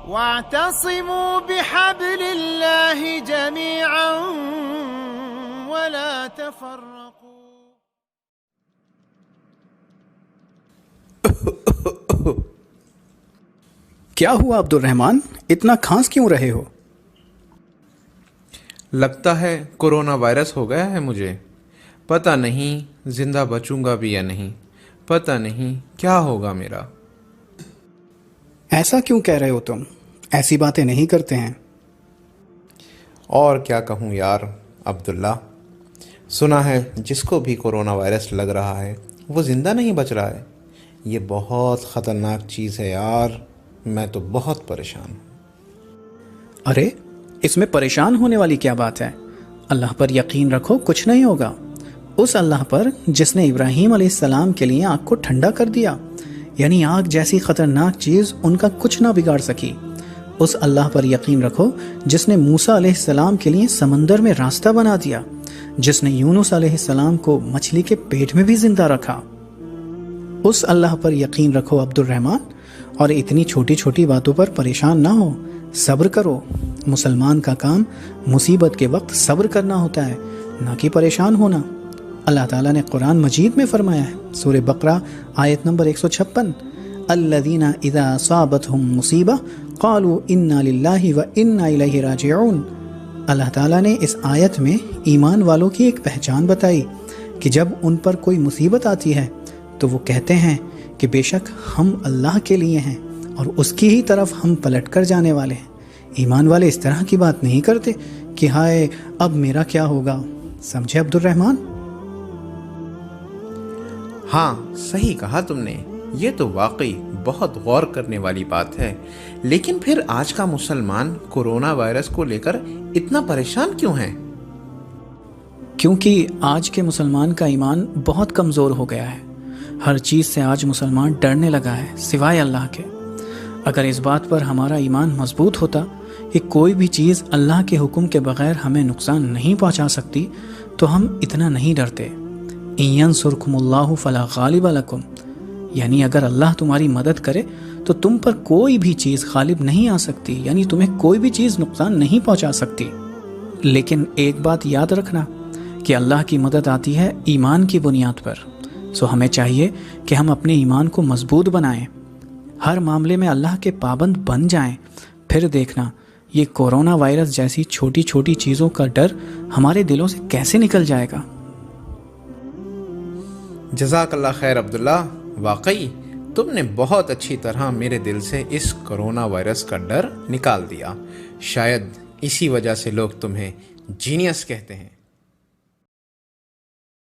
واعتصموا بحبل الله جميعا ولا تفرقوا. کیا ہوا عبد الرحمن، اتنا کھانس کیوں رہے ہو؟ لگتا ہے کورونا وائرس ہو گیا ہے مجھے. پتہ نہیں زندہ بچوں گا بھی یا نہیں. پتہ نہیں کیا ہوگا میرا. ایسا کیوں کہہ رہے ہو تم؟ ایسی باتیں نہیں کرتے ہیں. اور کیا کہوں یار عبداللہ، سنا ہے جس کو بھی کورونا وائرس لگ رہا ہے وہ زندہ نہیں بچ رہا ہے. یہ بہت خطرناک چیز ہے یار. میں تو بہت پریشان ہوں. ارے اس میں پریشان ہونے والی کیا بات ہے؟ اللہ پر یقین رکھو، کچھ نہیں ہوگا. اس اللہ پر جس نے ابراہیم علیہ السلام کے لیے آگ کو ٹھنڈا کر دیا، یعنی آگ جیسی خطرناک چیز ان کا کچھ نہ بگاڑ سکی. اس اللہ پر یقین رکھو جس نے موسیٰ علیہ السلام کے لیے سمندر میں راستہ بنا دیا، جس نے یونس علیہ السلام کو مچھلی کے پیٹ میں بھی زندہ رکھا. اس اللہ پر یقین رکھو عبد الرحمن، اور اتنی چھوٹی چھوٹی باتوں پر پریشان نہ ہو. صبر کرو. مسلمان کا کام مصیبت کے وقت صبر کرنا ہوتا ہے، نہ کہ پریشان ہونا. اللہ تعالیٰ نے قرآن مجید میں فرمایا ہے، سورہ بقرہ آیت نمبر 156، الذین اذا اصابتہم مصیبہ قالوا انا للہ و انا الیہ راجعون. اللہ تعالیٰ نے اس آیت میں ایمان والوں کی ایک پہچان بتائی کہ جب ان پر کوئی مصیبت آتی ہے تو وہ کہتے ہیں کہ بے شک ہم اللہ کے لیے ہیں اور اس کی ہی طرف ہم پلٹ کر جانے والے ہیں. ایمان والے اس طرح کی بات نہیں کرتے کہ ہائے اب میرا کیا ہوگا. سمجھے عبد الرحمن؟ ہاں صحیح کہا تم نے. یہ تو واقعی بہت غور کرنے والی بات ہے. لیکن پھر آج کا مسلمان کورونا وائرس کو لے کر اتنا پریشان کیوں ہے؟ کیونکہ آج کے مسلمان کا ایمان بہت کمزور ہو گیا ہے. ہر چیز سے آج مسلمان ڈرنے لگا ہے سوائے اللہ کے. اگر اس بات پر ہمارا ایمان مضبوط ہوتا کہ کوئی بھی چیز اللہ کے حکم کے بغیر ہمیں نقصان نہیں پہنچا سکتی تو ہم اتنا نہیں ڈرتے. ان ینصرکم اللہ فلا غالب لکم، یعنی اگر اللہ تمہاری مدد کرے تو تم پر کوئی بھی چیز غالب نہیں آ سکتی، یعنی تمہیں کوئی بھی چیز نقصان نہیں پہنچا سکتی. لیکن ایک بات یاد رکھنا کہ اللہ کی مدد آتی ہے ایمان کی بنیاد پر. سو ہمیں چاہیے کہ ہم اپنے ایمان کو مضبوط بنائیں، ہر معاملے میں اللہ کے پابند بن جائیں. پھر دیکھنا یہ کورونا وائرس جیسی چھوٹی چھوٹی چیزوں کا ڈر ہمارے دلوں سے کیسے نکل جائے گا. جزاک اللہ خیر عبداللہ. واقعی تم نے بہت اچھی طرح میرے دل سے اس کورونا وائرس کا ڈر نکال دیا. شاید اسی وجہ سے لوگ تمہیں جینیس کہتے ہیں.